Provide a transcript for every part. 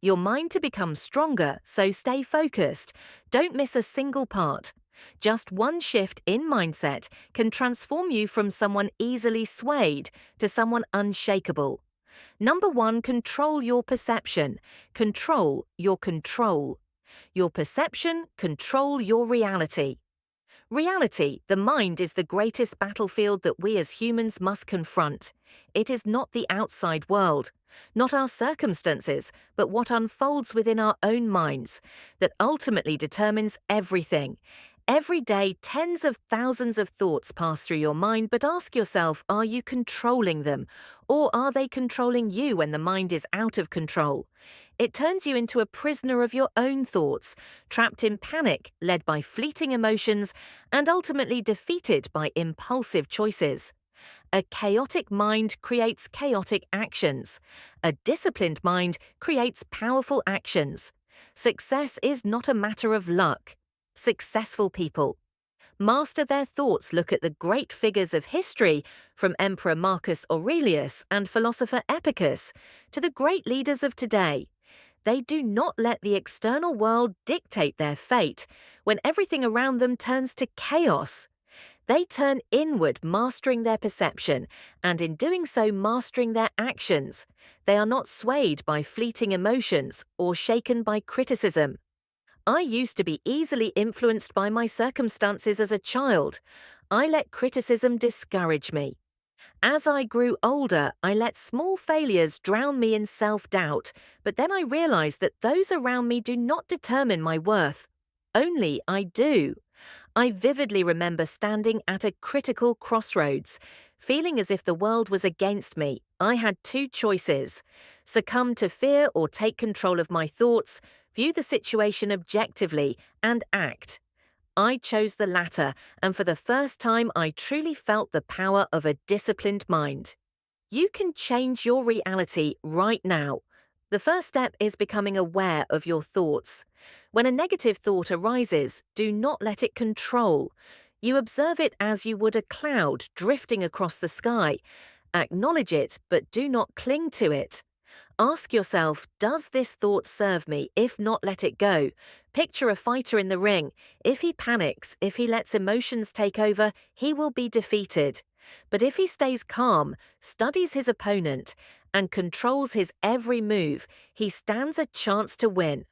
your mind to become stronger, so stay focused. Don't miss a single part. Just one shift in mindset can transform you from someone easily swayed to someone unshakable. Number one, control your perception. Control your control. Your perception, control your reality. Reality, the mind, is the greatest battlefield that we as humans must confront. It is not the outside world, not our circumstances, but what unfolds within our own minds, that ultimately determines everything. Every day, tens of thousands of thoughts pass through your mind, but ask yourself, are you controlling them? Or are they controlling you when the mind is out of control? It turns you into a prisoner of your own thoughts, trapped in panic, led by fleeting emotions, and ultimately defeated by impulsive choices. A chaotic mind creates chaotic actions. A disciplined mind creates powerful actions. Success is not a matter of luck. Successful people master their thoughts. Look at the great figures of history, from Emperor Marcus Aurelius and philosopher Epictetus to the great leaders of today. They do not let the external world dictate their fate when everything around them turns to chaos. They turn inward, mastering their perception, and in doing so mastering their actions. They are not swayed by fleeting emotions or shaken by criticism. I used to be easily influenced by my circumstances as a child. I let criticism discourage me. As I grew older, I let small failures drown me in self-doubt, but then I realized that those around me do not determine my worth. Only I do. I vividly remember standing at a critical crossroads, feeling as if the world was against me. I had two choices: succumb to fear or take control of my thoughts, view the situation objectively, and act. I chose the latter, and for the first time I truly felt the power of a disciplined mind. You can change your reality right now. The first step is becoming aware of your thoughts. When a negative thought arises, do not let it control. You observe it as you would a cloud drifting across the sky. Acknowledge it, but do not cling to it. Ask yourself, does this thought serve me? If not, let it go. Picture a fighter in the ring. If he panics, if he lets emotions take over, he will be defeated. But if he stays calm, studies his opponent, and controls his every move, he stands a chance to win.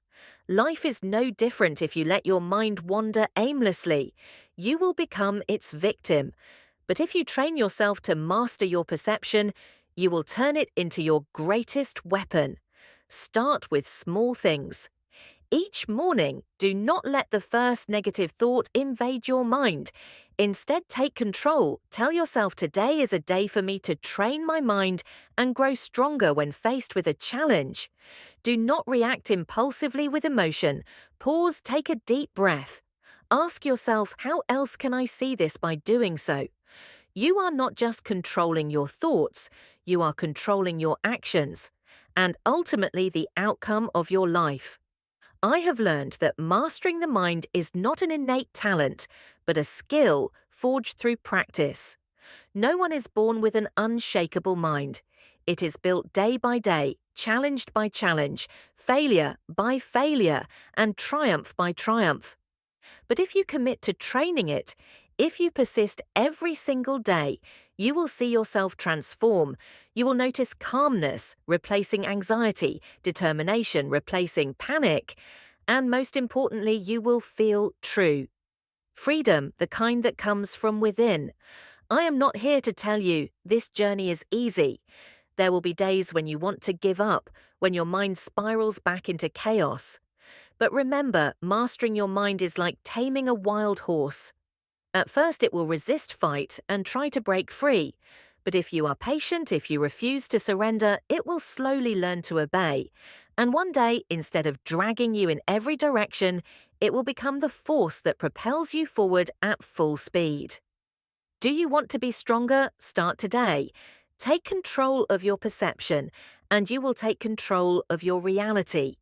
Life is no different if you let your mind wander aimlessly. You will become its victim. But if you train yourself to master your perception, you will turn it into your greatest weapon. Start with small things. Each morning, do not let the first negative thought invade your mind. Instead, take control. Tell yourself, today is a day for me to train my mind and grow stronger when faced with a challenge. Do not react impulsively with emotion. Pause, take a deep breath. Ask yourself, how else can I see this by doing so? You are not just controlling your thoughts, you are controlling your actions, and ultimately the outcome of your life. I have learned that mastering the mind is not an innate talent, but a skill forged through practice. No one is born with an unshakable mind. It is built day by day, challenged by challenge, failure by failure, and triumph by triumph. But if you commit to training it, if you persist every single day, you will see yourself transform. You will notice calmness replacing anxiety, determination replacing panic, and most importantly, you will feel true. Freedom, the kind that comes from within. I am not here to tell you this journey is easy. There will be days when you want to give up, when your mind spirals back into chaos. But remember, mastering your mind is like taming a wild horse. At first it will resist fight and try to break free, but if you are patient, if you refuse to surrender, it will slowly learn to obey. And one day, instead of dragging you in every direction, it will become the force that propels you forward at full speed. Do you want to be stronger? Start today. Take control of your perception, and you will take control of your reality.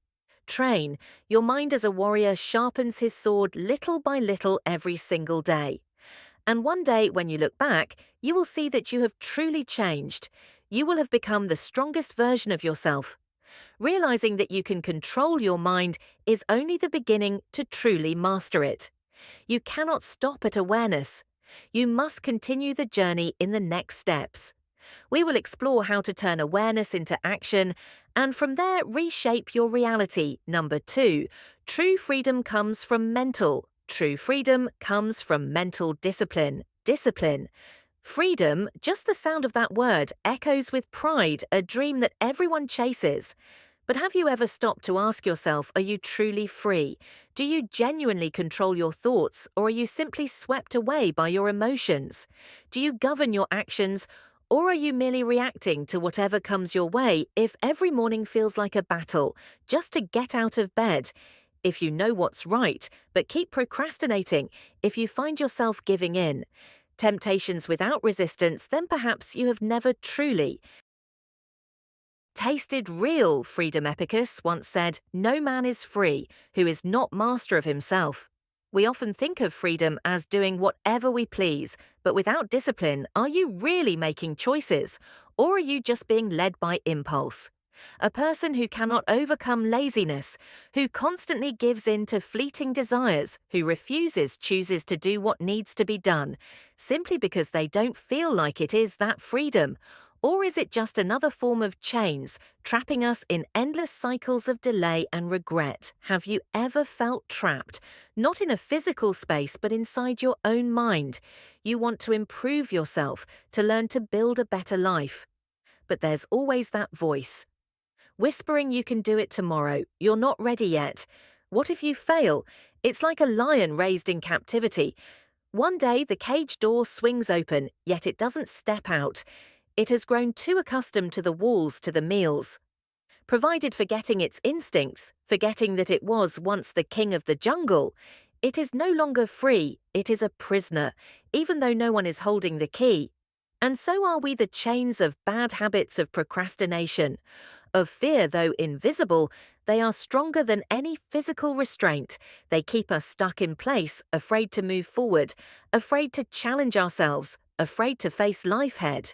Train. Your mind as a warrior sharpens his sword little by little every single day. And one day, when you look back, you will see that you have truly changed. You will have become the strongest version of yourself. Realizing that you can control your mind is only the beginning to truly master it. You cannot stop at awareness. You must continue the journey in the next steps. We will explore how to turn awareness into action and from there reshape your reality. Number 2, true freedom comes from mental. True freedom comes from mental discipline. Discipline. Freedom, just the sound of that word, echoes with pride, a dream that everyone chases. But have you ever stopped to ask yourself, are you truly free? Do you genuinely control your thoughts, or are you simply swept away by your emotions? Do you govern your actions, or are you merely reacting to whatever comes your way if every morning feels like a battle, just to get out of bed? If you know what's right, but keep procrastinating, if you find yourself giving in, temptations without resistance, then perhaps you have never truly tasted real freedom. Epictetus once said, "No man is free who is not master of himself." We often think of freedom as doing whatever we please, but without discipline, are you really making choices? Or are you just being led by impulse? A person who cannot overcome laziness, who constantly gives in to fleeting desires, who chooses to do what needs to be done, simply because they don't feel like it is that freedom. Or is it just another form of chains, trapping us in endless cycles of delay and regret? Have you ever felt trapped, not in a physical space, but inside your own mind? You want to improve yourself, to learn to build a better life. But there's always that voice whispering you can do it tomorrow, you're not ready yet. What if you fail? It's like a lion raised in captivity. One day the cage door swings open, yet it doesn't step out. It has grown too accustomed to the walls, to the meals. Provided forgetting its instincts, forgetting that it was once the king of the jungle, it is no longer free, it is a prisoner, even though no one is holding the key. And so are we. The chains of bad habits of procrastination, of fear, though invisible, they are stronger than any physical restraint. They keep us stuck in place, afraid to move forward, afraid to challenge ourselves, afraid to face life head.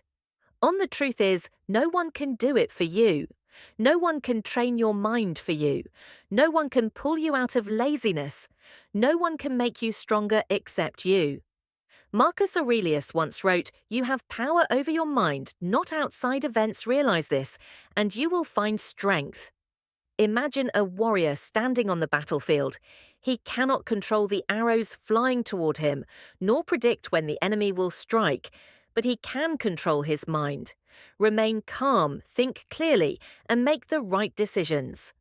The truth is, no one can do it for you. No one can train your mind for you. No one can pull you out of laziness. No one can make you stronger except you. Marcus Aurelius once wrote, "You have power over your mind, not outside events. Realize this, and you will find strength." Imagine a warrior standing on the battlefield. He cannot control the arrows flying toward him, nor predict when the enemy will strike, but he can control his mind. Remain calm, think clearly, and make the right decisions.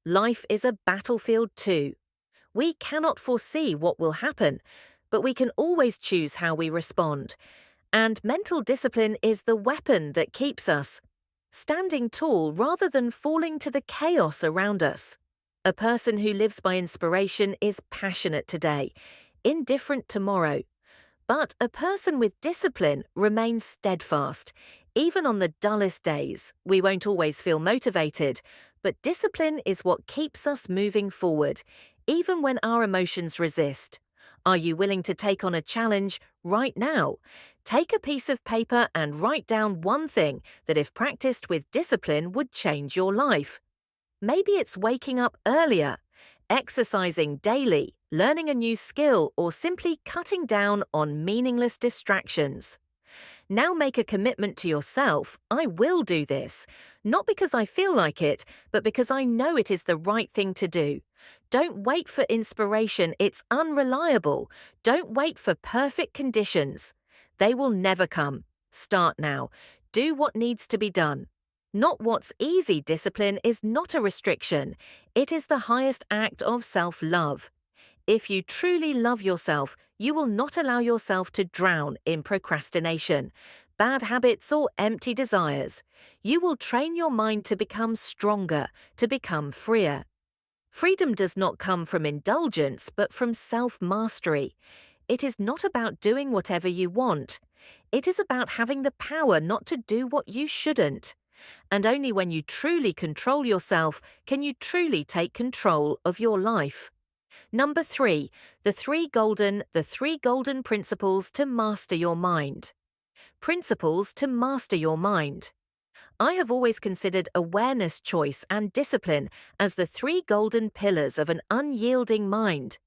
Life is a battlefield too. We cannot foresee what will happen, but we can always choose how we respond. And mental discipline is the weapon that keeps us standing tall rather than falling to the chaos around us. A person who lives by inspiration is passionate today, indifferent tomorrow. But a person with discipline remains steadfast. Even on the dullest days, we won't always feel motivated, but discipline is what keeps us moving forward, even when our emotions resist. Are you willing to take on a challenge right now? Take a piece of paper and write down one thing that, if practiced with discipline, would change your life. Maybe it's waking up earlier, exercising daily, learning a new skill, or simply cutting down on meaningless distractions. Now make a commitment to yourself. I will do this, not because I feel like it, but because I know it is the right thing to do. Don't wait for inspiration, it's unreliable. Don't wait for perfect conditions. They will never come. Start now. Do what needs to be done. Not what's easy. Discipline is not a restriction. It is the highest act of self-love. If you truly love yourself, you will not allow yourself to drown in procrastination, bad habits, or empty desires. You will train your mind to become stronger, to become freer. Freedom does not come from indulgence, but from self-mastery. It is not about doing whatever you want. It is about having the power not to do what you shouldn't. And only when you truly control yourself can you truly take control of your life. Number 3, the three golden principles to master your mind. Principles to master your mind. I have always considered awareness, choice, and discipline as the three golden pillars of an unyielding mind.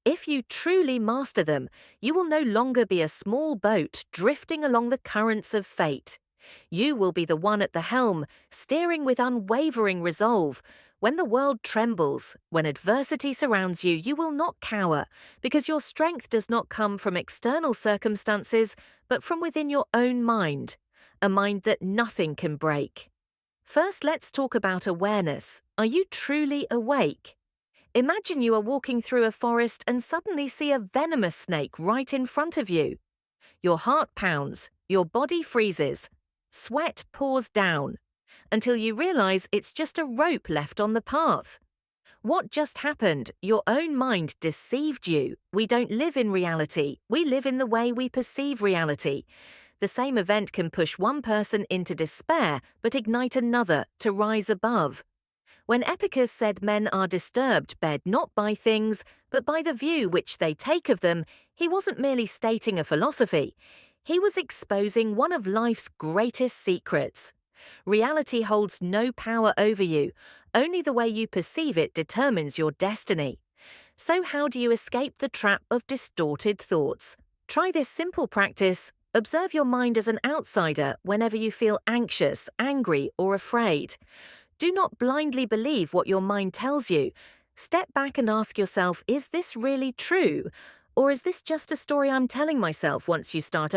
If you truly master them, you will no longer be a small boat drifting along the currents of fate. You will be the one at the helm, steering with unwavering resolve. When the world trembles, when adversity surrounds you, you will not cower, because your strength does not come from external circumstances, but from within your own mind, a mind that nothing can break. First, let's talk about awareness. Are you truly awake? Imagine you are walking through a forest and suddenly see a venomous snake right in front of you. Your heart pounds, your body freezes, sweat pours down, until you realize it's just a rope left on the path. What just happened? Your own mind deceived you. We don't live in reality, we live in the way we perceive reality. The same event can push one person into despair, but ignite another to rise above. When Epictetus said men are disturbed bed not by things, but by the view which they take of them, he wasn't merely stating a philosophy. He was exposing one of life's greatest secrets. Reality holds no power over you. Only the way you perceive it determines your destiny. So how do you escape the trap of distorted thoughts? Try this simple practice. Observe your mind as an outsider whenever you feel anxious, angry, or afraid. Do not blindly believe what your mind tells you. Step back and ask yourself, is this really true? Or is this just a story I'm telling myself? Once you start,